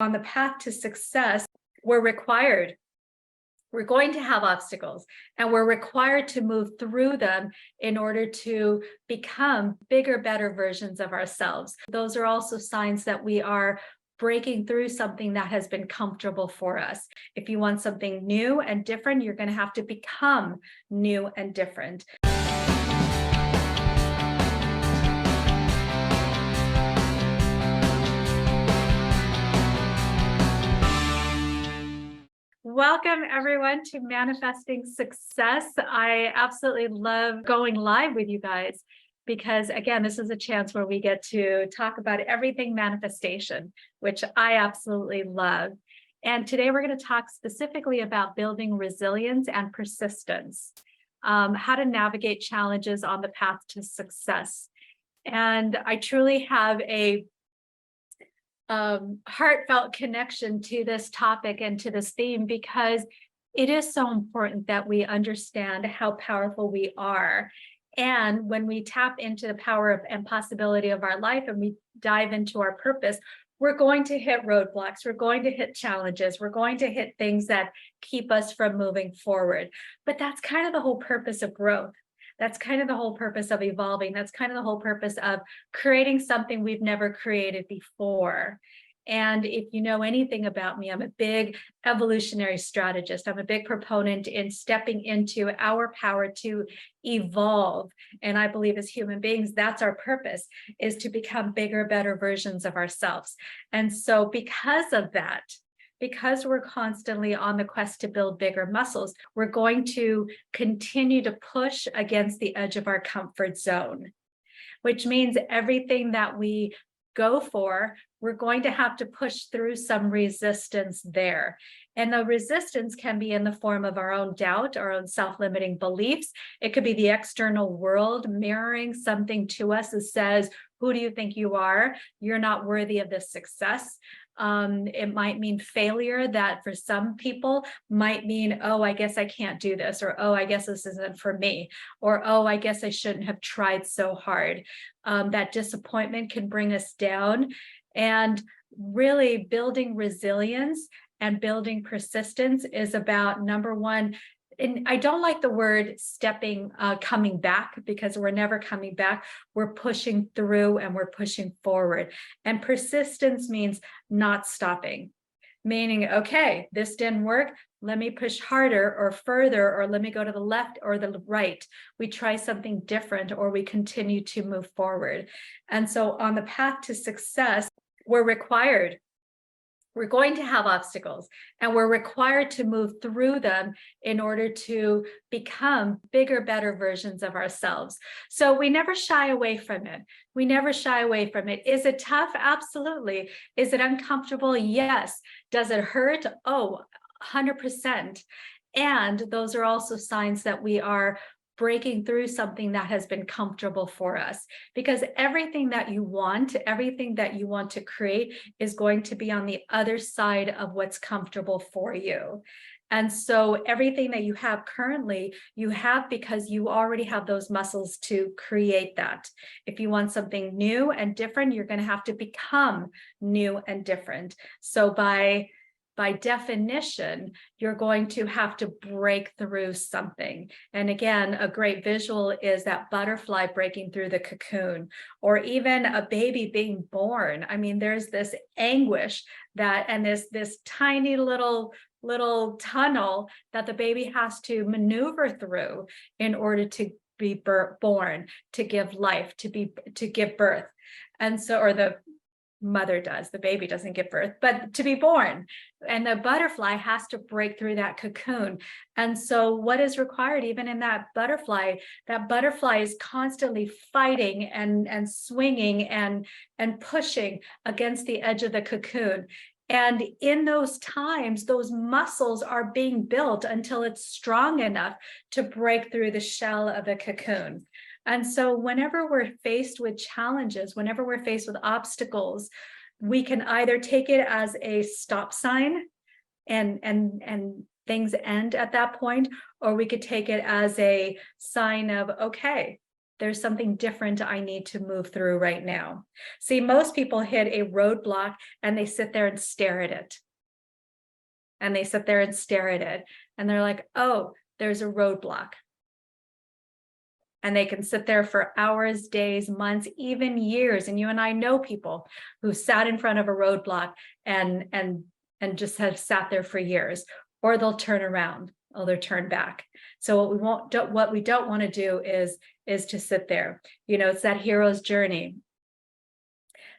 On the path to success, we're required. We're going to have obstacles, and we're required to move through them in order to become bigger, better versions of ourselves. Those are also signs that we are breaking through something that has been comfortable for us. If you want something new and different, you're going to have to become new and different. Welcome everyone to Manifesting Success. I absolutely love going live with you guys because, again, this is a chance where we get to talk about everything manifestation, which I absolutely love. And today we're going to talk specifically about building resilience and persistence, how to navigate challenges on the path to success. And I truly have a heartfelt connection to this topic and to this theme because it is so important that we understand how powerful we are. And when we tap into the power of and possibility of our life and we dive into our purpose, we're going to hit roadblocks, we're going to hit challenges, we're going to hit things that keep us from moving forward. But that's kind of the whole purpose of growth. That's kind of the whole purpose of evolving. That's kind of the whole purpose of creating something we've never created before. And if you know anything about me, I'm a big evolutionary strategist. I'm a big proponent in stepping into our power to evolve. And I believe as human beings, that's our purpose, is to become bigger, better versions of ourselves. And so because of that, because we're constantly on the quest to build bigger muscles, we're going to continue to push against the edge of our comfort zone, which means everything that we go for, we're going to have to push through some resistance there. And the resistance can be in the form of our own doubt, our own self-limiting beliefs. It could be the external world mirroring something to us that says, who do you think you are? You're not worthy of this success. It might mean failure, that for some people might mean, oh, I guess I can't do this, or oh, I guess this isn't for me, or oh, I guess I shouldn't have tried so hard. That disappointment can bring us down. And really building resilience and building persistence is about, number one, and I don't like the word coming back, because we're never coming back. We're pushing through and we're pushing forward. And persistence means not stopping, meaning, okay, this didn't work. Let me push harder or further, or let me go to the left or the right. We try something different, or we continue to move forward. And so on the path to success, we're required. We're going to have obstacles, and we're required to move through them in order to become bigger, better versions of ourselves. So we never shy away from it. We never shy away from it. Is it tough? Absolutely. Is it uncomfortable? Yes. Does it hurt? Oh, 100%. And those are also signs that we are breaking through something that has been comfortable for us, because everything that you want to create is going to be on the other side of what's comfortable for you. And so everything that you have currently, you have because you already have those muscles to create that. If you want something new and different, you're going to have to become new and different. So by definition, you're going to have to break through something. And again, a great visual is that butterfly breaking through the cocoon, or even a baby being born. I mean, there's this anguish and this tiny little tunnel that the baby has to maneuver through in order to be born, to give life, to give birth. And so, or the mother does, the baby doesn't give birth, but to be born. And the butterfly has to break through that cocoon. And so what is required even in that butterfly is constantly fighting and swinging and pushing against the edge of the cocoon. And in those times, those muscles are being built until it's strong enough to break through the shell of the cocoon. And so whenever we're faced with challenges, whenever we're faced with obstacles, we can either take it as a stop sign and things end at that point, or we could take it as a sign of, okay, There's something different I need to move through right now. See, most people hit a roadblock and they sit there and stare at it. And they sit there and stare at it. And they're like, oh, there's a roadblock. And they can sit there for hours, days, months, even years. And you and I know people who sat in front of a roadblock and just have sat there for years, or they'll turn around, or they'll turn back. So what we don't want to do is to sit there. It's that hero's journey.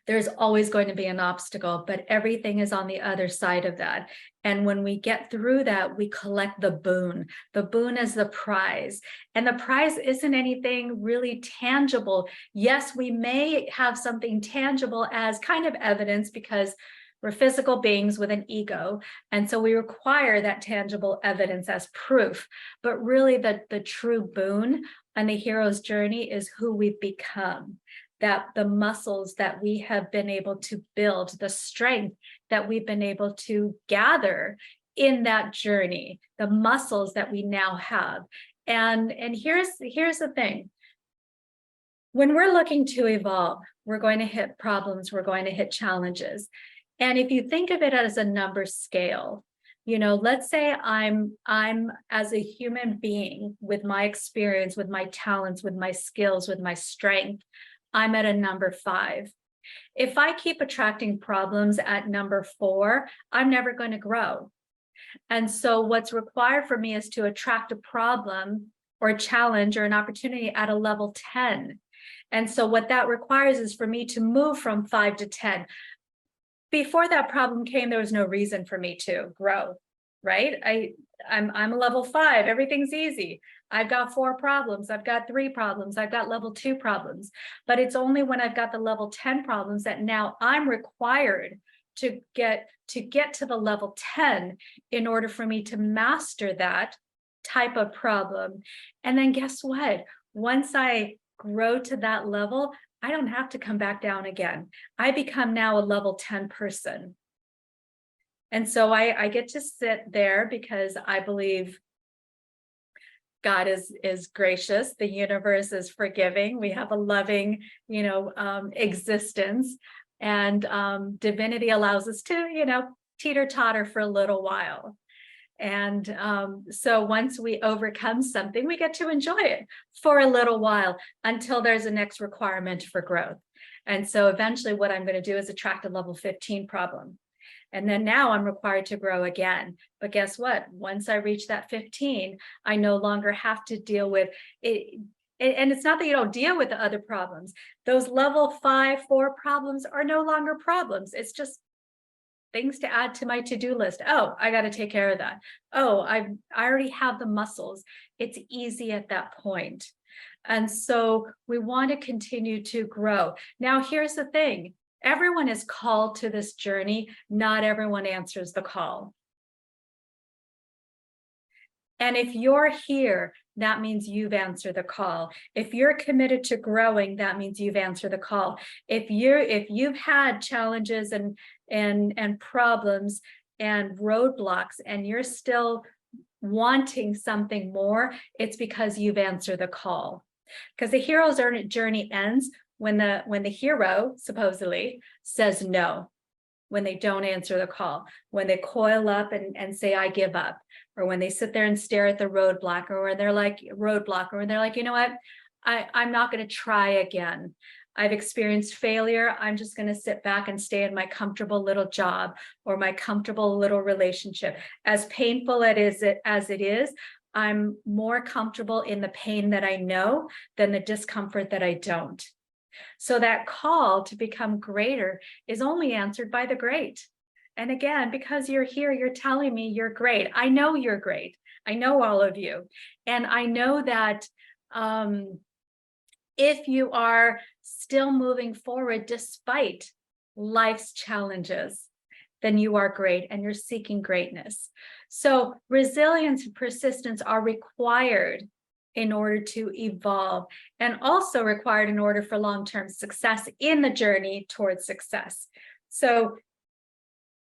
There's always going to be an obstacle, but everything is on the other side of that. And when we get through that, we collect the boon. The boon is the prize. And the prize isn't anything really tangible. Yes, we may have something tangible as kind of evidence because we're physical beings with an ego. And so we require that tangible evidence as proof. But really the true boon on the hero's journey is who we've become. That the muscles that we have been able to build, the strength that we've been able to gather in that journey, the muscles that we now have. And here's the thing. When we're looking to evolve, we're going to hit problems, we're going to hit challenges. And if you think of it as a number scale, let's say I'm as a human being with my experience, with my talents, with my skills, with my strength, I'm at a number 5. If I keep attracting problems at number 4, I'm never going to grow. And so what's required for me is to attract a problem or a challenge or an opportunity at a level 10. And so what that requires is for me to move from 5 to 10. Before that problem came, there was no reason for me to grow, right? I'm a level 5, everything's easy. I've got 4 problems, I've got 3 problems, I've got level 2 problems. But it's only when I've got the level 10 problems that now I'm required to get to the level 10 in order for me to master that type of problem. And then guess what? Once I grow to that level, I don't have to come back down again. I become now a level 10 person. And so I get to sit there because I believe God is gracious. The universe is forgiving. We have a loving, existence, and divinity allows us to, teeter-totter for a little while. And so once we overcome something, we get to enjoy it for a little while until there's a next requirement for growth. And so eventually what I'm going to do is attract a level 15 problem. And then now I'm required to grow again. But guess what? Once I reach that 15, I no longer have to deal with it. And it's not that you don't deal with the other problems. Those level 5, 4 problems are no longer problems. It's just things to add to my to-do list. Oh, I got to take care of that. Oh, I already have the muscles. It's easy at that point. And so we want to continue to grow. Now, here's the thing. Everyone is called to this journey. Not everyone answers the call. And if you're here, that means you've answered the call. If you're committed to growing, that means you've answered the call. If you've had challenges and problems and roadblocks and you're still wanting something more, it's because you've answered the call. Because the hero's journey ends when the hero supposedly says no, when they don't answer the call, when they coil up and say, I give up, or when they sit there and stare at the roadblock, or when they're like, you know what, I'm not going to try again. I've experienced failure. I'm just going to sit back and stay in my comfortable little job or my comfortable little relationship. As painful as it is, I'm more comfortable in the pain that I know than the discomfort that I don't. So that call to become greater is only answered by the great. And again, because you're here, you're telling me you're great. I know you're great. I know all of you. And I know that if you are still moving forward despite life's challenges, then you are great and you're seeking greatness. So resilience and persistence are required in order to evolve, and also required in order for long-term success in the journey towards success. So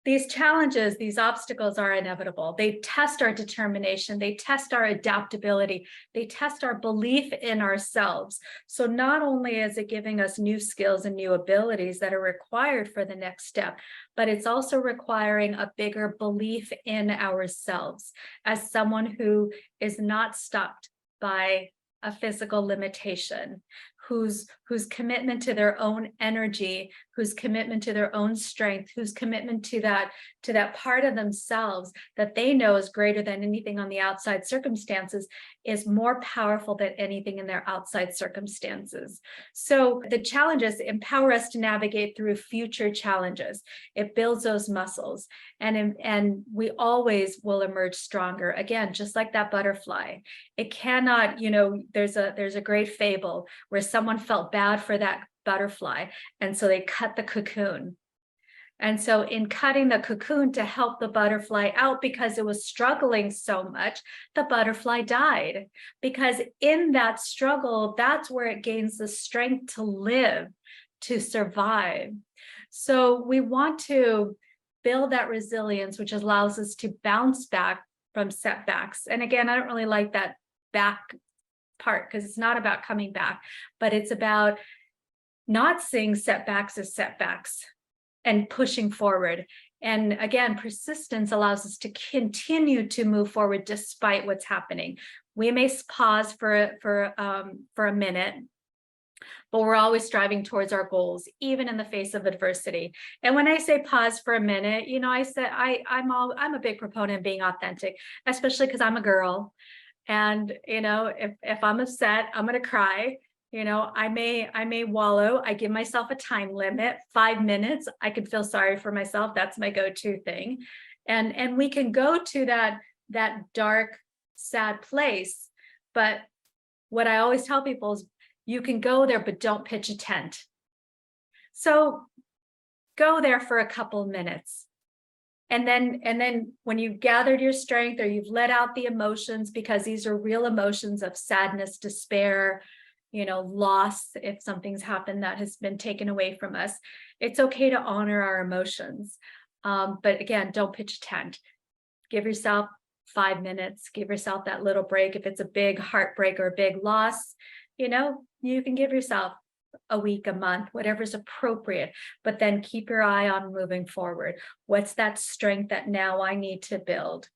these challenges, these obstacles are inevitable. They test our determination. They test our adaptability. They test our belief in ourselves. So not only is it giving us new skills and new abilities that are required for the next step, but it's also requiring a bigger belief in ourselves as someone who is not stopped by a physical limitation, whose commitment to their own energy, whose commitment to their own strength, whose commitment to that part of themselves that they know is greater than anything on the outside circumstances is more powerful than anything in their outside circumstances. So the challenges empower us to navigate through future challenges. It builds those muscles, and we always will emerge stronger. Again, just like that butterfly. It cannot, there's a great fable where someone felt bad for that butterfly, and so they cut the cocoon. And so in cutting the cocoon to help the butterfly out because it was struggling so much, the butterfly died. Because in that struggle, that's where it gains the strength to live, to survive. So we want to build that resilience, which allows us to bounce back from setbacks. And again, I don't really like that back part because it's not about coming back, but it's about not seeing setbacks as setbacks and pushing forward. And again, persistence allows us to continue to move forward despite what's happening. We may pause for a minute, but we're always striving towards our goals, even in the face of adversity. And when I say pause for a minute, I'm a big proponent of being authentic, especially because I'm a girl. And if I'm upset, I'm going to cry. I may wallow. I give myself a time limit, 5 minutes. I can feel sorry for myself. That's my go-to thing. And we can go to that dark, sad place. But what I always tell people is you can go there, but don't pitch a tent. So go there for a couple of minutes. And then when you've gathered your strength or you've let out the emotions, because these are real emotions of sadness, despair, loss, if something's happened that has been taken away from us, it's okay to honor our emotions. But again, don't pitch a tent. Give yourself 5 minutes, give yourself that little break. If it's a big heartbreak or a big loss, you can give yourself a week, a month, whatever's appropriate, but then keep your eye on moving forward. What's that strength that now I need to build?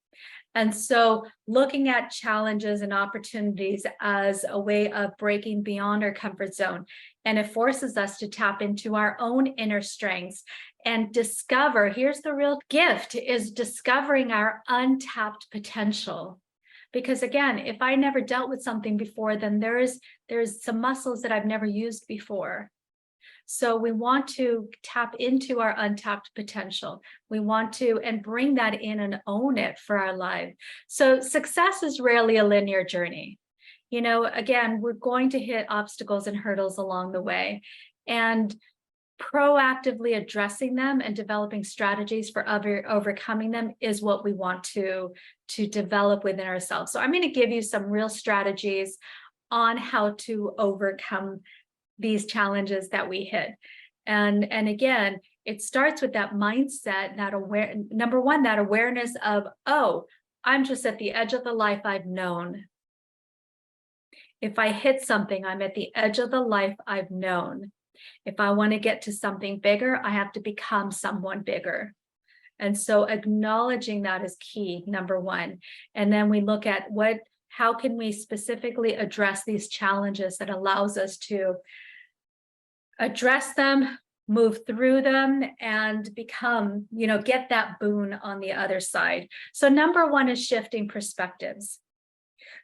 And so looking at challenges and opportunities as a way of breaking beyond our comfort zone, and it forces us to tap into our own inner strengths and discover, here's the real gift, is discovering our untapped potential. Because again, if I never dealt with something before, then there's some muscles that I've never used before. So we want to tap into our untapped potential. We want to and bring that in and own it for our life. So success is rarely a linear journey. Again, we're going to hit obstacles and hurdles along the way. And proactively addressing them and developing strategies for overcoming them is what we want to develop within ourselves. So I'm going to give you some real strategies on how to overcome these challenges that we hit. And again, it starts with that mindset, number one, that awareness of, oh, I'm just at the edge of the life I've known. If I hit something, I'm at the edge of the life I've known. If I want to get to something bigger, I have to become someone bigger. And so acknowledging that is key, number one. And then we look at how can we specifically address these challenges that allows us to address them, move through them, and become, get that boon on the other side. So number one is shifting perspectives.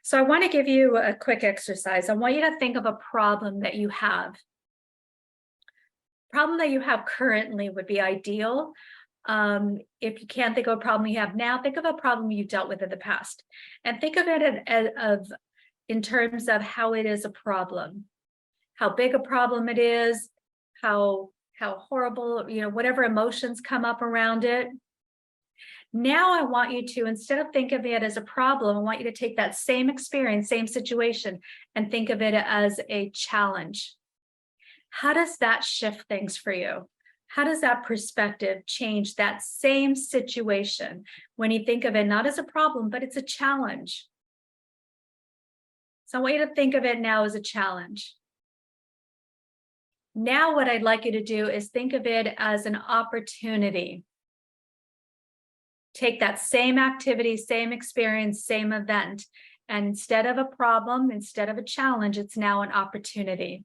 So I want to give you a quick exercise. I want you to think of a problem that you have. Problem that you have currently would be ideal. If you can't think of a problem you have now, think of a problem you dealt with in the past, and think of it in terms of how it is a problem, how big a problem it is, how horrible, whatever emotions come up around it. Now I want you to, instead of think of it as a problem, I want you to take that same experience, same situation, and think of it as a challenge. How does that shift things for you? How does that perspective change that same situation when you think of it not as a problem, but it's a challenge? So I want you to think of it now as a challenge. Now, what I'd like you to do is think of it as an opportunity. Take that same activity, same experience, same event, and instead of a problem, instead of a challenge, it's now an opportunity.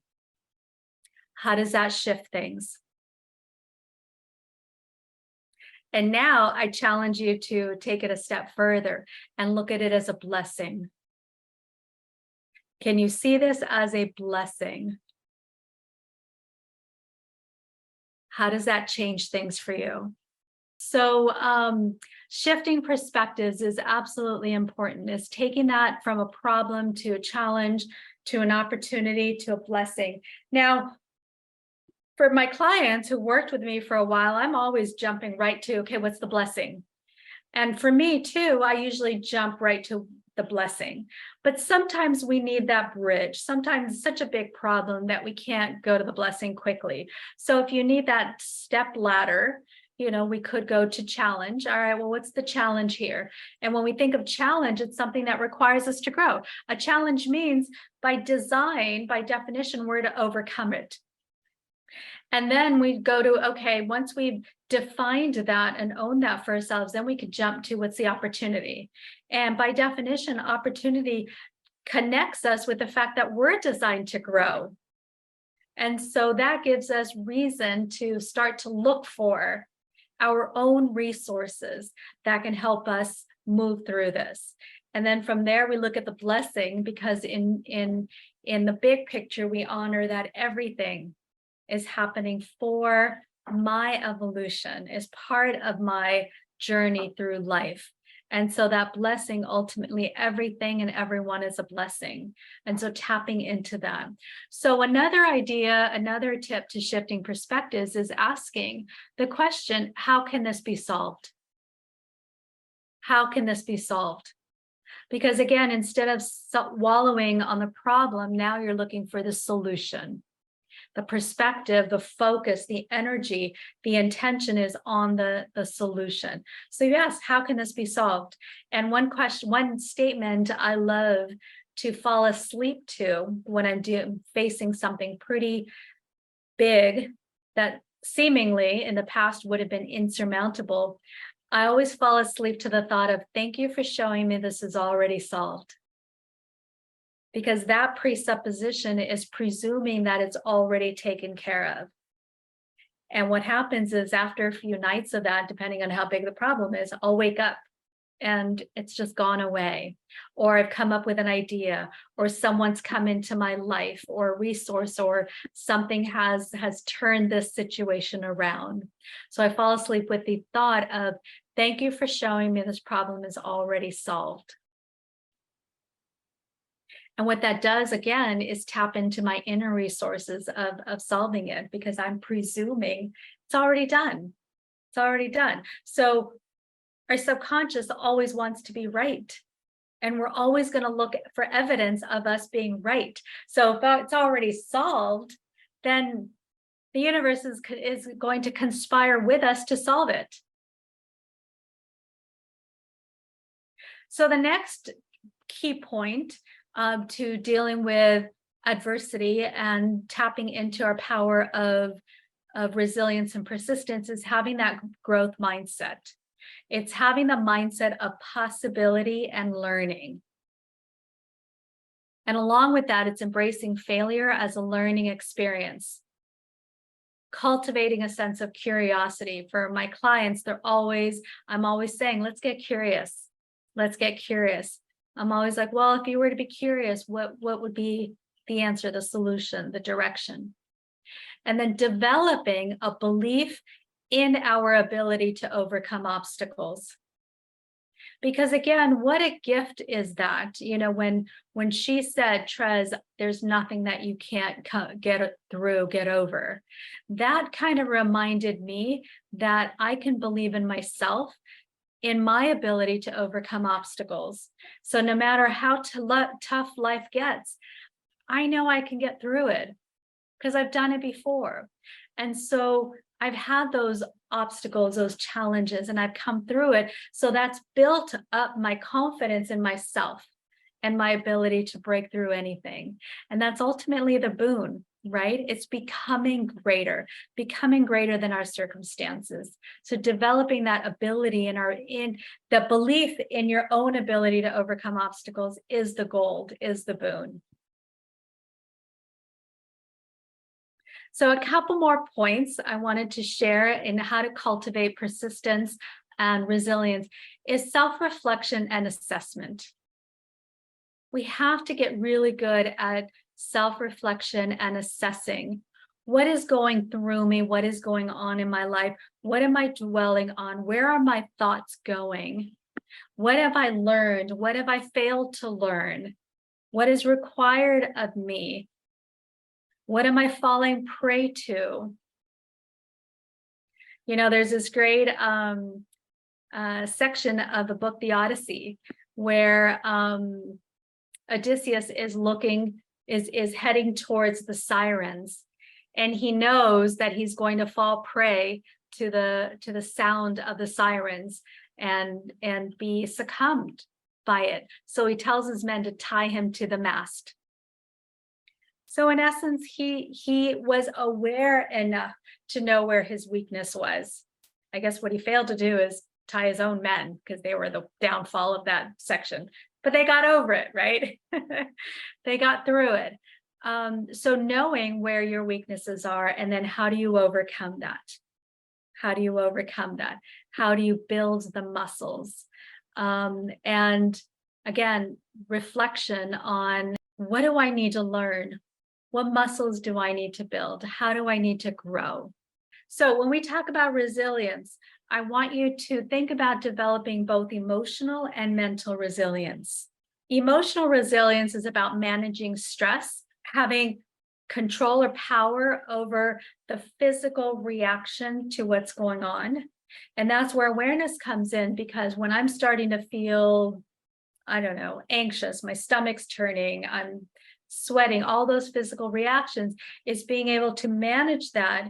How does that shift things? And now I challenge you to take it a step further and look at it as a blessing. Can you see this as a blessing? How does that change things for you? So shifting perspectives is absolutely important. It's taking that from a problem to a challenge, to an opportunity, to a blessing. Now, for my clients who worked with me for a while, I'm always jumping right to, okay, what's the blessing? And for me too, I usually jump right to the blessing. But sometimes we need that bridge. Sometimes it's such a big problem that we can't go to the blessing quickly. So if you need that step ladder, we could go to challenge. All right, well, what's the challenge here? And when we think of challenge, it's something that requires us to grow. A challenge means by design, by definition, we're to overcome it. And then we go to, okay, once we've defined that and owned that for ourselves, then we could jump to what's the opportunity. And by definition, opportunity connects us with the fact that we're designed to grow. And so that gives us reason to start to look for our own resources that can help us move through this. And then from there, we look at the blessing, because in the big picture, we honor that everything is happening for my evolution, is part of my journey through life. And so that blessing, ultimately, everything and everyone is a blessing. And so tapping into that. So another idea, another tip to shifting perspectives is asking the question, how can this be solved? How can this be solved? Because again, instead of wallowing on the problem, now you're looking for the solution. The perspective, the focus, the energy, the intention is on the solution. So you ask, how can this be solved? And one statement I love to fall asleep to when I'm facing something pretty big that seemingly in the past would have been insurmountable, I always fall asleep to the thought of, thank you for showing me this is already solved. Because that presupposition is presuming that it's already taken care of. And what happens is after a few nights of that, depending on how big the problem is, I'll wake up and it's just gone away. Or I've come up with an idea, or someone's come into my life, or a resource, or something has turned this situation around. So I fall asleep with the thought of, thank you for showing me this problem is already solved. And what that does, again, is tap into my inner resources of solving it, because I'm presuming it's already done. It's already done. So our subconscious always wants to be right. And we're always going to look for evidence of us being right. So if it's already solved, then the universe is going to conspire with us to solve it. So the next key point to dealing with adversity and tapping into our power of resilience and persistence is having that growth mindset. It's having the mindset of possibility and learning. And along with that, it's embracing failure as a learning experience. Cultivating a sense of curiosity. For my clients, I'm always saying, let's get curious. Let's get curious. I'm always like, well, if you were to be curious, what would be the answer, the solution, the direction? And then developing a belief in our ability to overcome obstacles. Because again, what a gift is that? When she said, Trez, there's nothing that you can't get over. That kind of reminded me that I can believe in myself, in my ability to overcome obstacles. So no matter how tough life gets, I know I can get through it because I've done it before. And so I've had those obstacles, those challenges, and I've come through it. So that's built up my confidence in myself and my ability to break through anything. And that's ultimately the boon, right? It's becoming greater than our circumstances. So developing that ability in the belief in your own ability to overcome obstacles is the gold, is the boon. So a couple more points I wanted to share in how to cultivate persistence and resilience is self-reflection and assessment. We have to get really good at self-reflection and assessing what is going through me, what is going on in my life, what am I dwelling on, where are my thoughts going, what have I learned, what have I failed to learn, what is required of me, what am I falling prey to? You know, there's this great section of the book, The Odyssey, where Odysseus is heading towards the sirens, and he knows that he's going to fall prey to the sound of the sirens and be succumbed by it. So he tells his men to tie him to the mast. So in essence, he was aware enough to know where his weakness was. I guess what he failed to do is tie his own men, because they were the downfall of that section. But they got over it, right? They got through it. So knowing where your weaknesses are, and then how do you overcome that? How do you overcome that? How do you build the muscles? And again, reflection on, what do I need to learn? What muscles do I need to build? How do I need to grow? So when we talk about resilience, I want you to think about developing both emotional and mental resilience. Emotional resilience is about managing stress, having control or power over the physical reaction to what's going on. And that's where awareness comes in, because when I'm starting to feel, I don't know, anxious, my stomach's turning, I'm sweating, all those physical reactions, is being able to manage that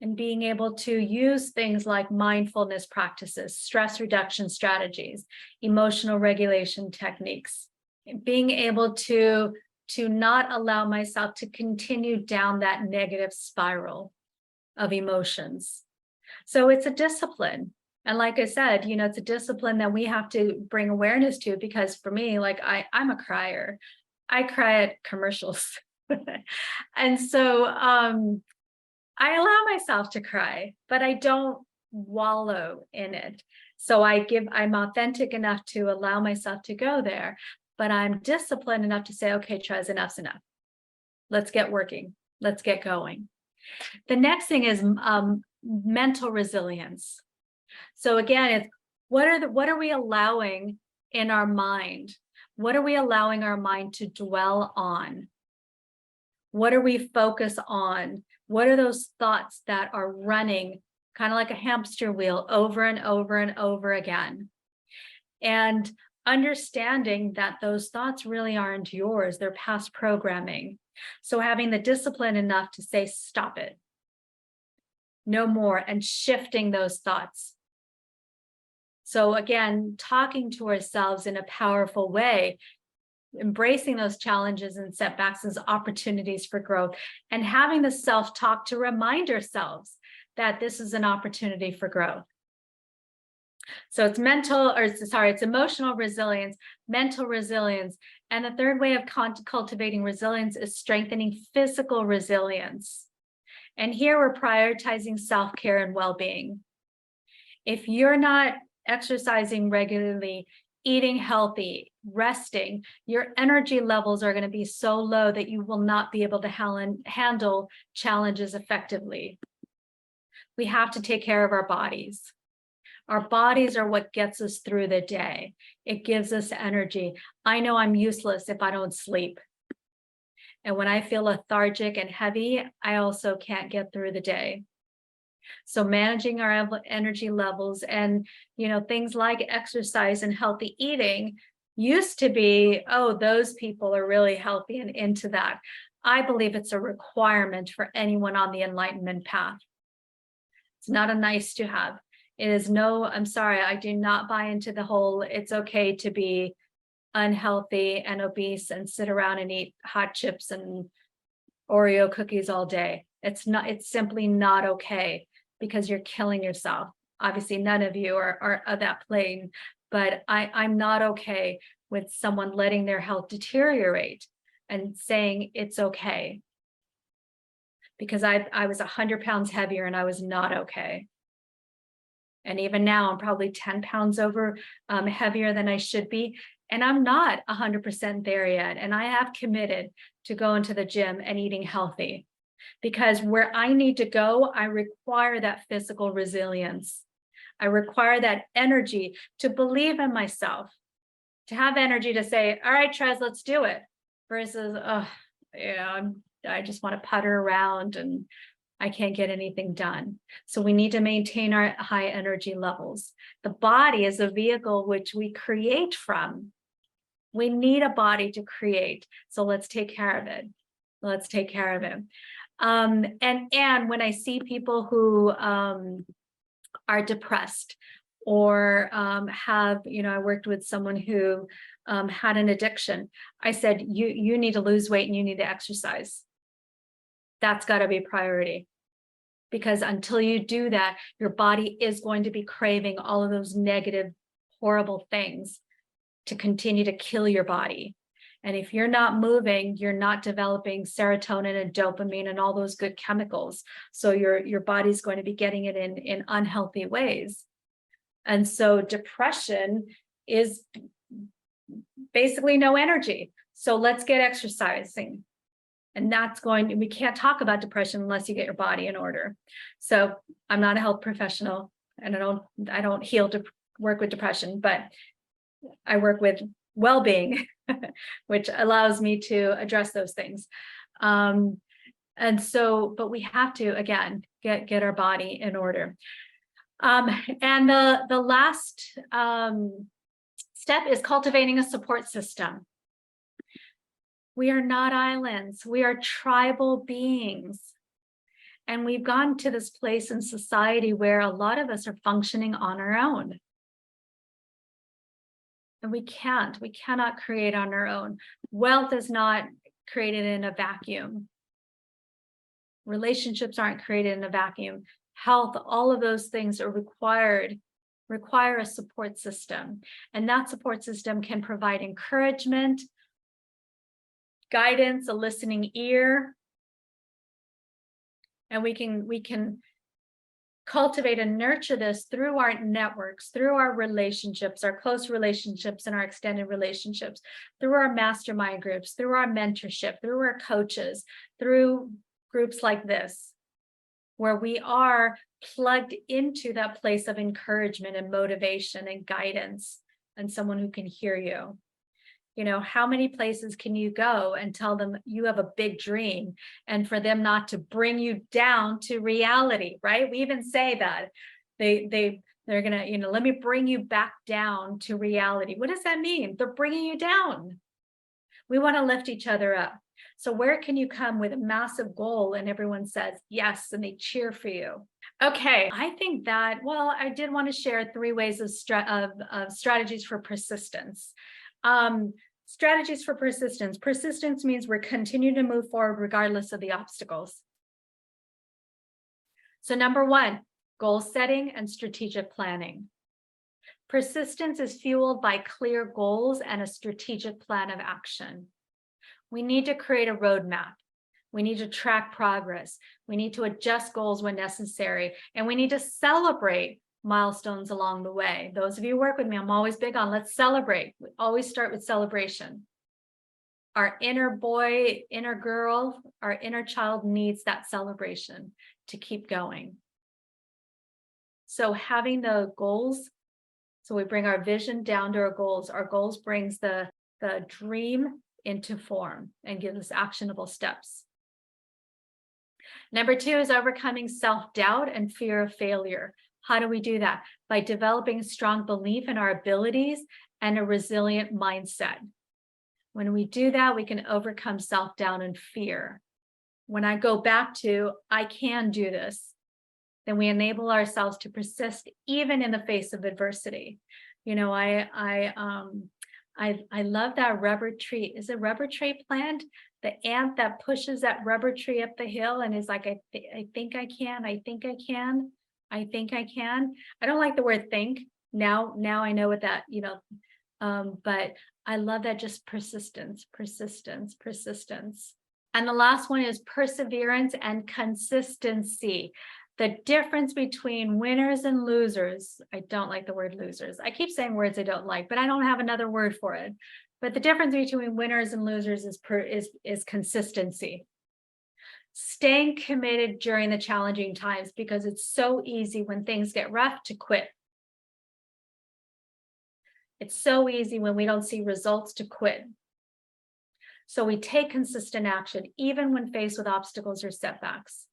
and being able to use things like mindfulness practices, stress reduction strategies, emotional regulation techniques, being able to not allow myself to continue down that negative spiral of emotions. So it's a discipline. And like I said, you know, it's a discipline that we have to bring awareness to, because for me, like I'm a crier. I cry at commercials. And so I allow myself to cry, but I don't wallow in it. So I'm authentic enough to allow myself to go there, but I'm disciplined enough to say, okay, Trez, enough's enough. Let's get working. Let's get going. The next thing is mental resilience. So again, it's what are we allowing in our mind? What are we allowing our mind to dwell on? What are we focused on? What are those thoughts that are running kind of like a hamster wheel over and over and over again? And understanding that those thoughts really aren't yours, they're past programming. So having the discipline enough to say, stop it, no more, and shifting those thoughts. So again, talking to ourselves in a powerful way, embracing those challenges and setbacks as opportunities for growth, and having the self-talk to remind ourselves that this is an opportunity for growth. So it's it's emotional resilience, mental resilience. And the third way of cultivating resilience is strengthening physical resilience. And here we're prioritizing self-care and well-being. If you're not exercising regularly, eating healthy, resting, your energy levels are going to be so low that you will not be able to handle challenges effectively. We have to take care of our bodies. Our bodies are what gets us through the day. It gives us energy. I know I'm useless if I don't sleep. And when I feel lethargic and heavy, I also can't get through the day. So managing our energy levels and, you know, things like exercise and healthy eating used to be, oh, those people are really healthy and into that. I believe it's a requirement for anyone on the enlightenment path. It's not a nice to have. It is no, I'm sorry, I do not buy into the whole, it's okay to be unhealthy and obese and sit around and eat hot chips and Oreo cookies all day. It's simply not okay, because you're killing yourself. Obviously, none of you are of that plane, but I'm not okay with someone letting their health deteriorate and saying it's okay. Because I was 100 pounds heavier and I was not okay. And even now I'm probably 10 pounds over heavier than I should be. And I'm not 100% there yet. And I have committed to going to the gym and eating healthy, because where I need to go, I require that physical resilience. I require that energy to believe in myself, to have energy to say, all right, Trez, let's do it, versus, oh, yeah, I just want to putter around and I can't get anything done. So we need to maintain our high energy levels. The body is a vehicle which we create from. We need a body to create. So let's take care of it. Let's take care of it. And when I see people who are depressed or have, I worked with someone who had an addiction. I said, you need to lose weight and you need to exercise. That's got to be a priority, because until you do that, your body is going to be craving all of those negative, horrible things to continue to kill your body. And if you're not moving, you're not developing serotonin and dopamine and all those good chemicals. So your body's going to be getting it in unhealthy ways. And so depression is basically no energy. So let's get exercising. And we can't talk about depression unless you get your body in order. So I'm not a health professional and I don't work with depression, but I work with well-being, which allows me to address those things. And so, but we have to, again, get our body in order. And the last step is cultivating a support system. We are not islands. We are tribal beings. And we've gone to this place in society where a lot of us are functioning on our own. And we cannot create on our own. Wealth is not created in a vacuum. Relationships aren't created in a vacuum. Health, all of those things are require a support system. And that support system can provide encouragement, guidance, a listening ear. And we can cultivate and nurture this through our networks, through our relationships, our close relationships and our extended relationships, through our mastermind groups, through our mentorship, through our coaches, through groups like this, where we are plugged into that place of encouragement and motivation and guidance and someone who can hear you. How many places can you go and tell them you have a big dream and for them not to bring you down to reality, right? We even say that they're going to, let me bring you back down to reality. What does that mean? They're bringing you down. We want to lift each other up. So where can you come with a massive goal and everyone says yes and they cheer for you? Okay, I think that, I did want to share 3 ways of strategies for persistence. Strategies for persistence. Persistence means we're continuing to move forward regardless of the obstacles. So number 1, goal setting and strategic planning. Persistence is fueled by clear goals and a strategic plan of action. We need to create a roadmap. We need to track progress. We need to adjust goals when necessary, and we need to celebrate milestones along the way. Those of you who work with me, I'm always big on let's celebrate. We always start with celebration. Our inner boy, inner girl, our inner child needs that celebration to keep going. So having the goals, so we bring our vision down to our goals. Our goals brings the dream into form and gives us actionable steps. Number 2 is overcoming self-doubt and fear of failure. How do we do that? By developing strong belief in our abilities and a resilient mindset. When we do that, we can overcome self-doubt and fear. When I go back to, I can do this. then we enable ourselves to persist even in the face of adversity. You know, I love that rubber tree. Is it rubber tree plant? The ant that pushes that rubber tree up the hill and is like, I think I can, I think I can, I think I can. I don't like the word think. Now I know what that, but I love that, just persistence, persistence, persistence. And the last one is perseverance and consistency. The difference between winners and losers. I don't like the word losers. I keep saying words I don't like, but I don't have another word for it. But the difference between winners and losers is consistency. Staying committed during the challenging times, because it's so easy when things get rough to quit. It's so easy when we don't see results to quit. So we take consistent action, even when faced with obstacles or setbacks.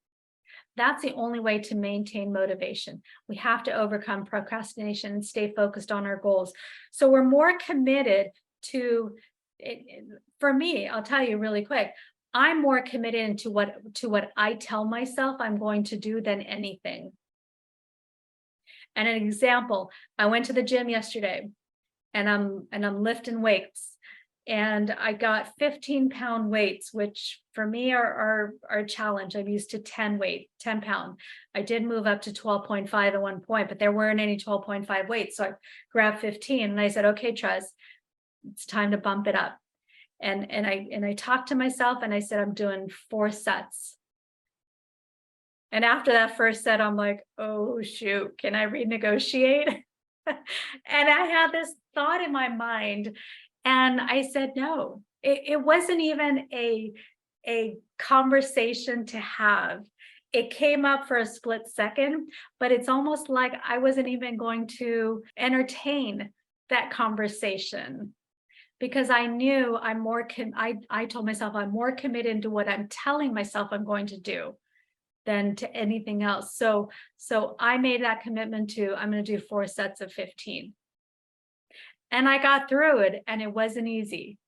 That's the only way to maintain motivation. We have to overcome procrastination and stay focused on our goals. So we're more committed to it. For me, I'll tell you really quick, I'm more committed to what I tell myself I'm going to do than anything. And an example, I went to the gym yesterday and I'm lifting weights. And I got 15-pound weights, which for me are a challenge. I'm used to 10 pound. I did move up to 12.5 at one point, but there weren't any 12.5 weights. So I grabbed 15 and I said, okay, Trez, it's time to bump it up. And I talked to myself and I said, I'm doing 4 sets. And after that first set, I'm like, oh, shoot, can I renegotiate? And I had this thought in my mind. And I said, no, it wasn't even a conversation to have. It came up for a split second, but it's almost like I wasn't even going to entertain that conversation, because I knew I told myself I'm more committed to what I'm telling myself I'm going to do than to anything else. So I made that commitment to, I'm going to do 4 sets of 15. And I got through it, and it wasn't easy.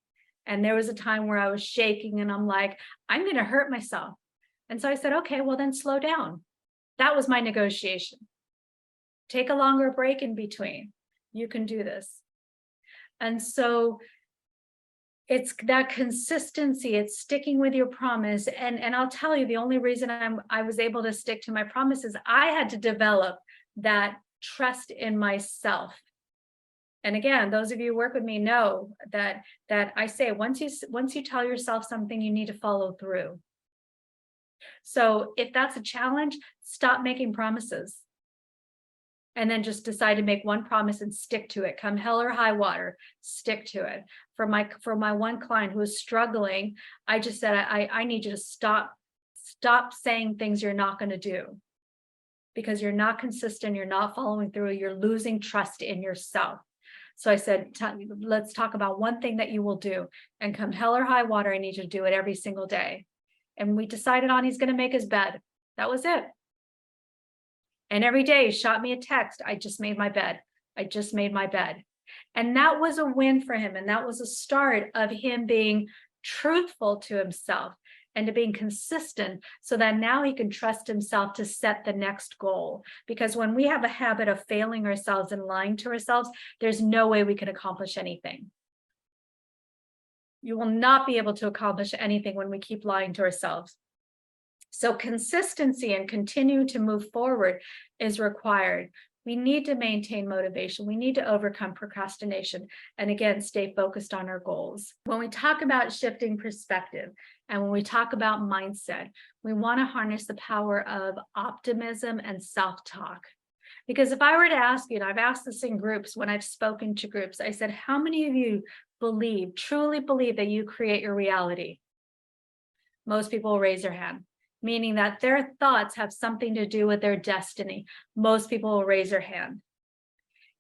And there was a time where I was shaking and I'm like, I'm going to hurt myself. And so I said, okay, well then slow down. That was my negotiation. Take a longer break in between. You can do this. And so it's that consistency, it's sticking with your promise. And I'll tell you, the only reason I was able to stick to my promise is I had to develop that trust in myself. And again, those of you who work with me know that I say, once you tell yourself something, you need to follow through. So if that's a challenge, stop making promises. And then just decide to make one promise and stick to it. Come hell or high water, stick to it. For my one client who was struggling, I just said, I need you to stop saying things you're not going to do, because you're not consistent, you're not following through, you're losing trust in yourself. So I said, let's talk about one thing that you will do, and come hell or high water, I need you to do it every single day. And we decided on, he's going to make his bed. That was it. And every day he shot me a text. I just made my bed. I just made my bed. And that was a win for him. And that was a start of him being truthful to himself and to being consistent, so that now he can trust himself to set the next goal. Because when we have a habit of failing ourselves and lying to ourselves, there's no way we can accomplish anything. You will not be able to accomplish anything when we keep lying to ourselves. So consistency and continue to move forward is required. We need to maintain motivation. We need to overcome procrastination, and again, stay focused on our goals. When we talk about shifting perspective and when we talk about mindset, we want to harness the power of optimism and self-talk. Because if I were to ask you, and I've asked this in groups when I've spoken to groups, I said, how many of you truly believe that you create your reality? Most people will raise their hand, meaning that their thoughts have something to do with their destiny. Most people will raise their hand.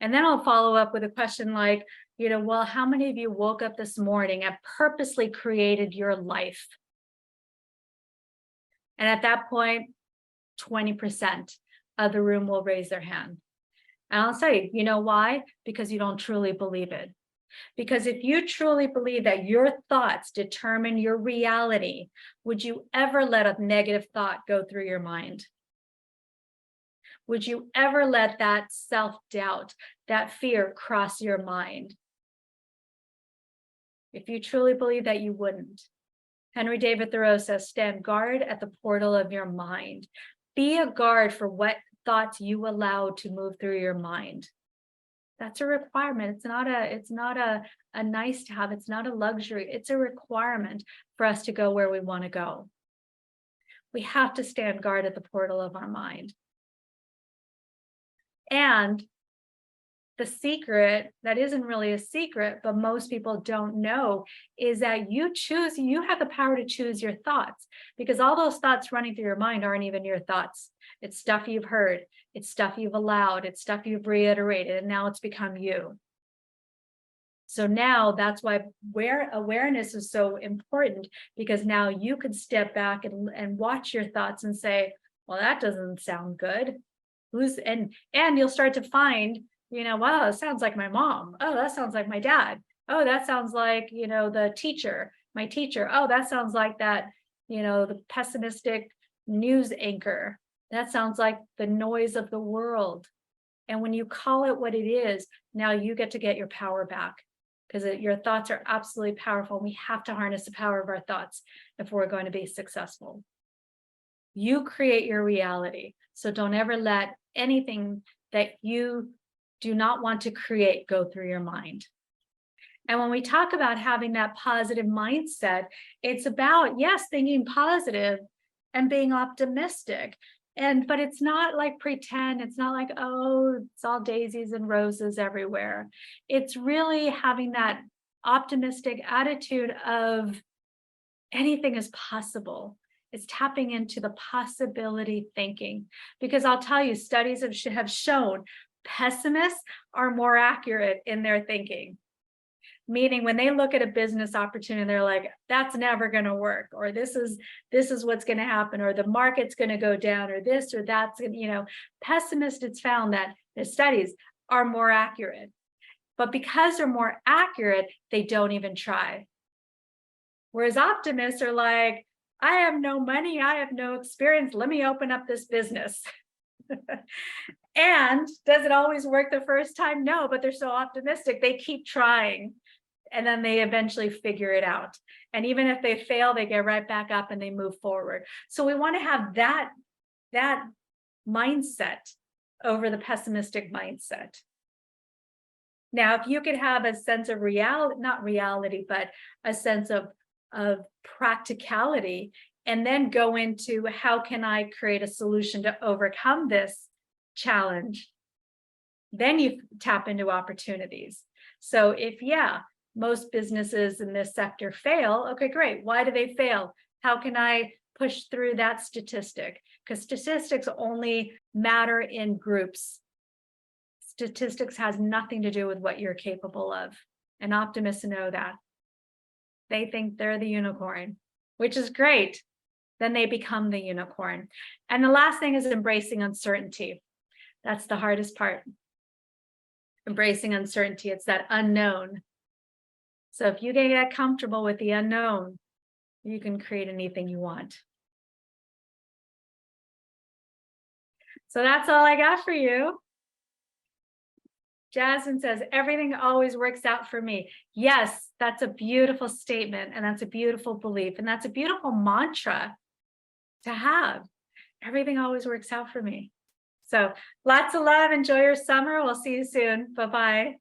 And then I'll follow up with a question like, well, how many of you woke up this morning and purposely created your life? And at that point, 20% of the room will raise their hand. And I'll say, you know why? Because you don't truly believe it. Because if you truly believe that your thoughts determine your reality, would you ever let a negative thought go through your mind? Would you ever let that self-doubt, that fear cross your mind? If you truly believe that, you wouldn't. Henry David Thoreau says, stand guard at the portal of your mind. Be a guard for what thoughts you allow to move through your mind. That's a requirement. It's not a nice to have. It's not a luxury. It's a requirement for us to go where we want to go. We have to stand guard at the portal of our mind. And the secret, that isn't really a secret, but most people don't know, is that you have the power to choose your thoughts, because all those thoughts running through your mind aren't even your thoughts. It's stuff you've heard, it's stuff you've allowed, it's stuff you've reiterated, and now it's become you. So now that's why awareness is so important, because now you could step back and watch your thoughts and say, well, that doesn't sound good. And you'll start to find, wow, it sounds like my mom. Oh, that sounds like my dad. Oh, that sounds like, the teacher, my teacher. Oh, that sounds like that, the pessimistic news anchor. That sounds like the noise of the world. And when you call it what it is, now you get to get your power back, because your thoughts are absolutely powerful. We have to harness the power of our thoughts if we're going to be successful. You create your reality. So don't ever let anything that you do not want to create go through your mind. And when we talk about having that positive mindset, it's about, yes, thinking positive and being optimistic. But it's not like pretend. It's not like, oh, it's all daisies and roses everywhere. It's really having that optimistic attitude of anything is possible. It's tapping into the possibility thinking. Because I'll tell you, studies have shown pessimists are more accurate in their thinking. Meaning when they look at a business opportunity, they're like, that's never going to work, or this is what's going to happen, or the market's going to go down, or this or that's, pessimists, it's found that the studies are more accurate. But because they're more accurate, they don't even try. Whereas optimists are like, I have no money, I have no experience, let me open up this business. And does it always work the first time? No, but they're so optimistic, they keep trying. And then they eventually figure it out. And even if they fail, they get right back up and they move forward. So we want to have that mindset over the pessimistic mindset. Now, if you could have a sense of reality, not reality, but a sense of practicality, and then go into how can I create a solution to overcome this challenge, then you tap into opportunities. So if, most businesses in this sector fail, okay, great. Why do they fail? How can I push through that statistic? Because statistics only matter in groups. Statistics has nothing to do with what you're capable of. And optimists know that. They think they're the unicorn, which is great. Then they become the unicorn. And the last thing is embracing uncertainty. That's the hardest part. Embracing uncertainty. It's that unknown. So if you get comfortable with the unknown, you can create anything you want. So that's all I got for you. Jasmine says, everything always works out for me. Yes, that's a beautiful statement, and that's a beautiful belief, and that's a beautiful mantra to have. Everything always works out for me. So lots of love. Enjoy your summer. We'll see you soon. Bye-bye.